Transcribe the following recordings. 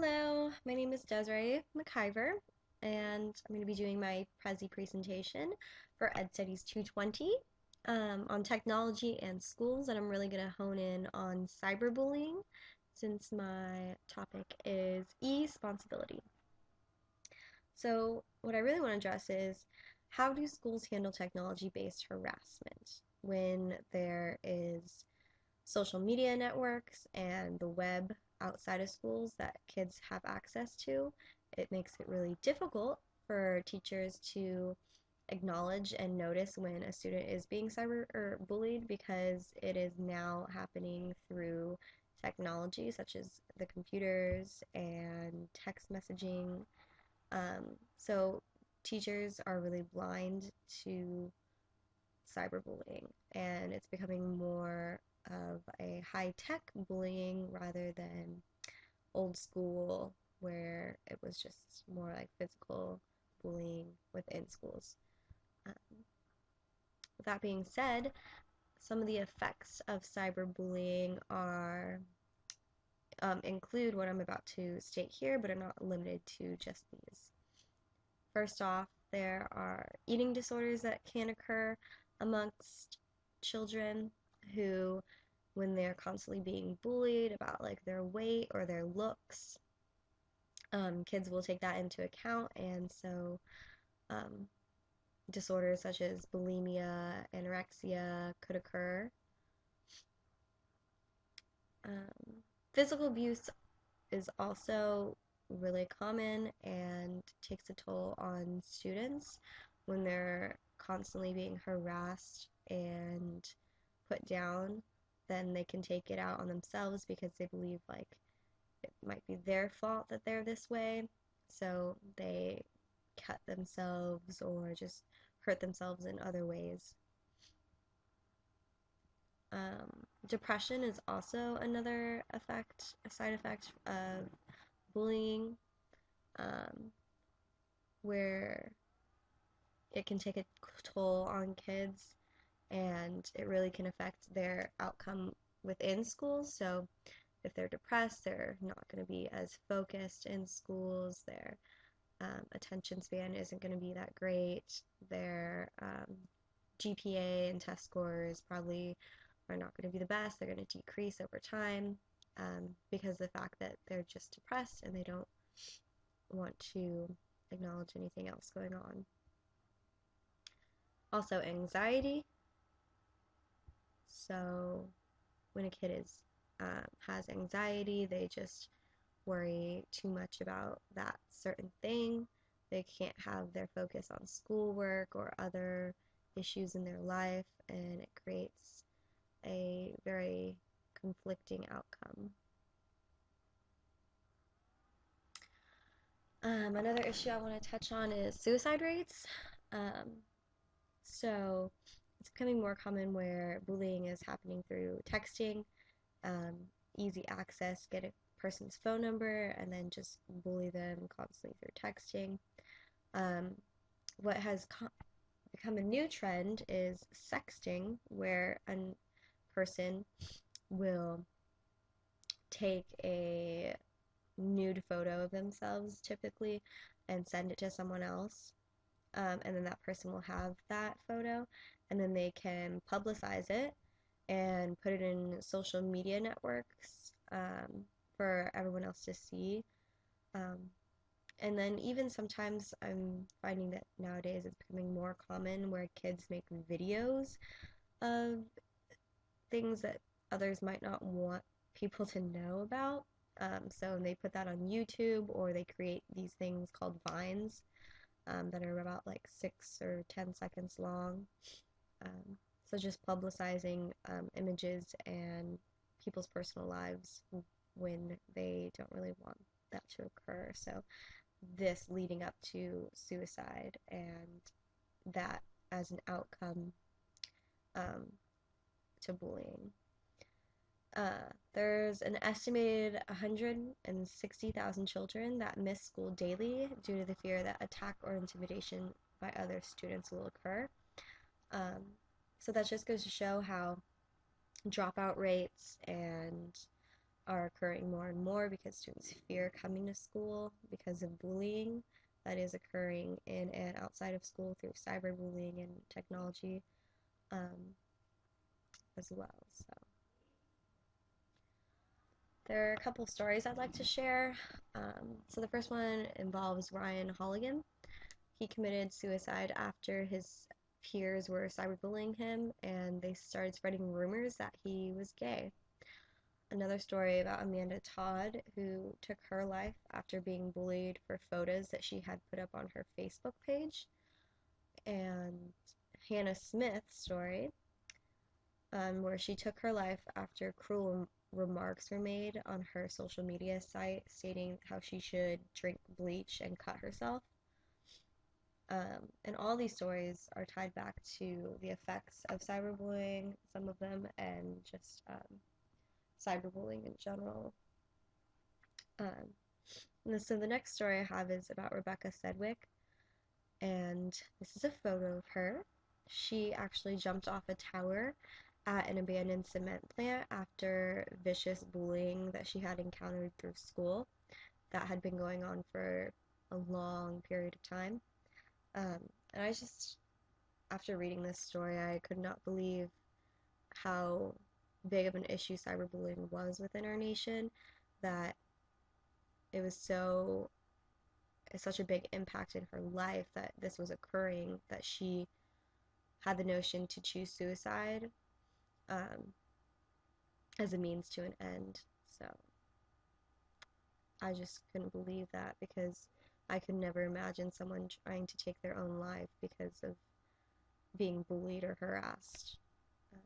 Hello, my name is Desiree McIver, and I'm going to be doing my Prezi presentation for Ed Studies 220 on technology and schools, and I'm really going to hone in on cyberbullying since my topic is e-responsibility. So, what I really want to address is how do schools handle technology-based harassment when there is social media networks and the web outside of schools that kids have access to? It makes it really difficult for teachers to acknowledge and notice when a student is being cyber or bullied because it is now happening through technology such as the computers and text messaging. So teachers are really blind to cyberbullying, and it's becoming more of a high-tech bullying rather than old school where it was just more like physical bullying within schools. Um, with that being said, some of the effects of cyberbullying are include what I'm about to state here, but are not limited to just these. First off, there are eating disorders that can occur amongst children who, when they're constantly being bullied about like their weight or their looks, kids will take that into account, and so um, disorders such as bulimia, anorexia could occur. Um, Physical abuse is also really common and takes a toll on students when they're constantly being harassed and put down. Then they can take it out on themselves because they believe like it might be their fault that they're this way, so they cut themselves or just hurt themselves in other ways. Depression is also another effect, a side effect of bullying, um, where it can take a toll on kids and it really can affect their outcome within schools. So if they're depressed, they're not going to be as focused in schools. Their attention span isn't going to be that great. Their GPA and test scores probably are not going to be the best. They're going to decrease over time because of the fact that they're just depressed and they don't want to acknowledge anything else going on. Also, anxiety. So, when a kid has anxiety, they just worry too much about that certain thing. They can't have their focus on schoolwork or other issues in their life, and it creates a very conflicting outcome. Another issue I want to touch on is suicide rates. Um, so it's becoming more common where bullying is happening through texting, um, easy access, get a person's phone number, and then just bully them constantly through texting. Um, what has become a new trend is sexting, where a person will take a nude photo of themselves typically and send it to someone else. And then that person will have that photo, and then they can publicize it and put it in social media networks for everyone else to see. Um, and then even sometimes I'm finding that nowadays it's becoming more common where kids make videos of things that others might not want people to know about. So they put that on YouTube, or they create these things called vines that are about like 6 or 10 seconds long. Um, so just publicizing images and people's personal lives when they don't really want that to occur. So this leading up to suicide and that as an outcome um, to bullying. There's an estimated 160,000 children that miss school daily due to the fear that attack or intimidation by other students will occur. Um, so that just goes to show how dropout rates and are occurring more and more because students fear coming to school because of bullying that is occurring in and outside of school through cyberbullying and technology um, as well. So there are a couple stories I'd like to share. So the first one involves Ryan Holligan. He committed suicide after his peers were cyberbullying him and they started spreading rumors that he was gay. Another story about Amanda Todd, who took her life after being bullied for photos that she had put up on her Facebook page. And Hannah Smith's story, where she took her life after cruel remarks were made on her social media site stating how she should drink bleach and cut herself. And all these stories are tied back to the effects of cyberbullying, some of them, and just cyberbullying in general. Um, so the next story I have is about Rebecca Sedgwick, and this is a photo of her. She actually jumped off a tower at an abandoned cement plant after vicious bullying that she had encountered through school that had been going on for a long period of time. And I just, after reading this story, I could not believe how big of an issue cyberbullying was within our nation, that it was such a big impact in her life that this was occurring, that she had the notion to choose suicide um, as a means to an end. So I just couldn't believe that, because I could never imagine someone trying to take their own life because of being bullied or harassed. Um,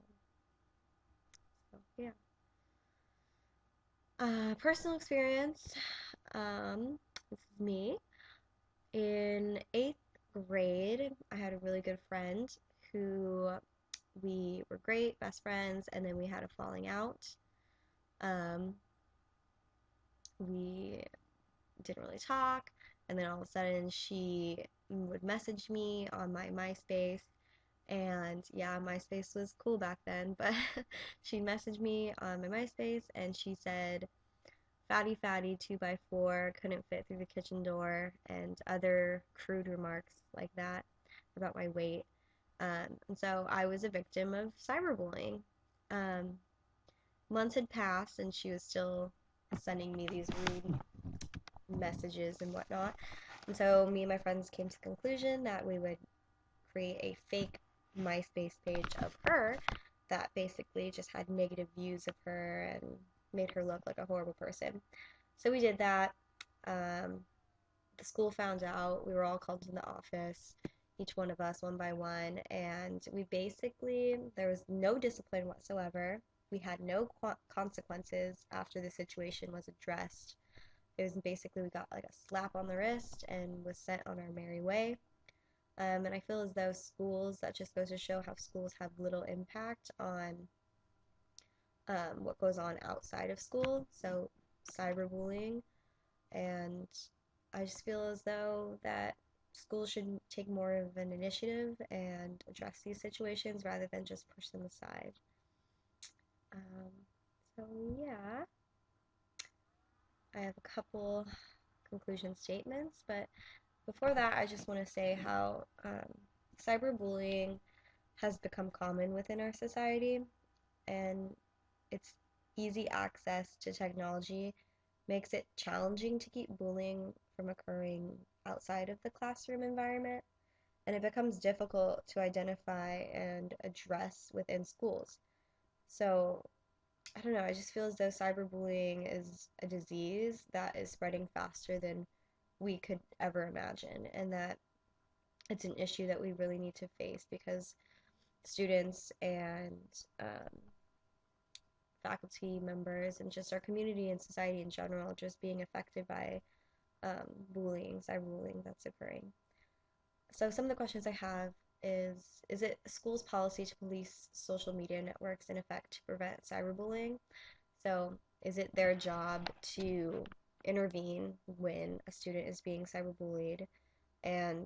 so yeah. Personal experience. This is me. In eighth grade, I had a really good friend who we were great best friends, and then we had a falling out. Um, we didn't really talk, and then all of a sudden she would message me on my MySpace, and yeah, MySpace was cool back then, but she messaged me on my MySpace and she said, "Fatty fatty 2x4 couldn't fit through the kitchen door," and other crude remarks like that about my weight. And so I was a victim of cyberbullying. Um, Months had passed and she was still sending me these rude messages and whatnot. And so me and my friends came to the conclusion that we would create a fake MySpace page of her that basically just had negative views of her and made her look like a horrible person. So we did that. Um, the school found out. We were all called to the office, each one of us, one by one, and there was no discipline whatsoever. We had no consequences after the situation was addressed. It was basically, we got like a slap on the wrist and was sent on our merry way. And I feel as though schools, that just goes to show how schools have little impact on what goes on outside of school. So cyberbullying, and I just feel as though that schools should take more of an initiative and address these situations rather than just push them aside. Um, so yeah, I have a couple conclusion statements, but before that, I just want to say how cyberbullying has become common within our society, and its easy access to technology makes it challenging to keep bullying from occurring outside of the classroom environment, and it becomes difficult to identify and address within schools. So, I don't know, I just feel as though cyberbullying is a disease that is spreading faster than we could ever imagine, and that it's an issue that we really need to face because students and um, faculty members and just our community and society in general just being affected by cyberbullying that's occurring. So some of the questions I have is it a school's policy to police social media networks in effect to prevent cyberbullying? So is it their job to intervene when a student is being cyberbullied? And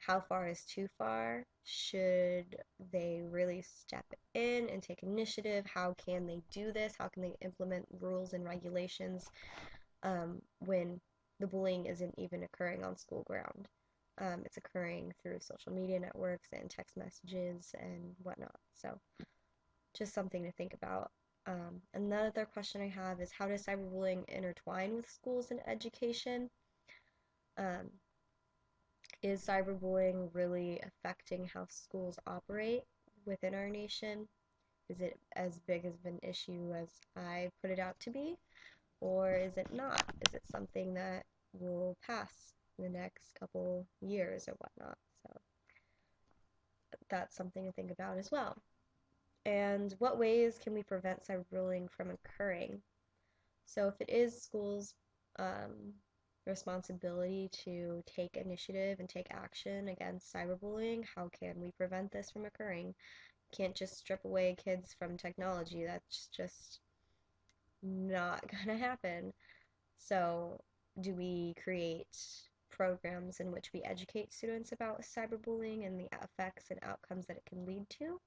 how far is too far? Should they really step in and take initiative? How can they do this? How can they implement rules and regulations when the bullying isn't even occurring on school ground? It's occurring through social media networks and text messages and whatnot. So, just something to think about. Another question I have is, how does cyberbullying intertwine with schools and education? Um, is cyberbullying really affecting how schools operate within our nation? Is it as big of an issue as I put it out to be? Or is it not? Is it something that will pass in the next couple years or whatnot? So that's something to think about as well. And what ways can we prevent cyberbullying from occurring? So if it is schools' um, responsibility to take initiative and take action against cyberbullying, how can we prevent this from occurring? Can't just strip away kids from technology. That's just not gonna happen. So do we create programs in which we educate students about cyberbullying and the effects and outcomes that it can lead to?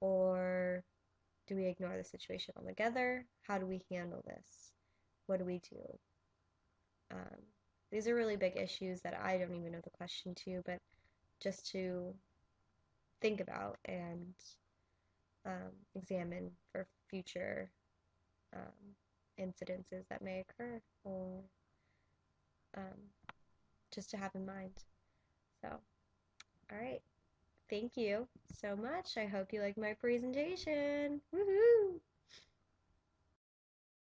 Or do we ignore the situation altogether? How do we handle this? What do we do? Um, these are really big issues that I don't even know the question to, but just to think about and examine for future um, incidences that may occur, or um, just to have in mind. So, all right. Thank you so much. I hope you liked my presentation. Woohoo!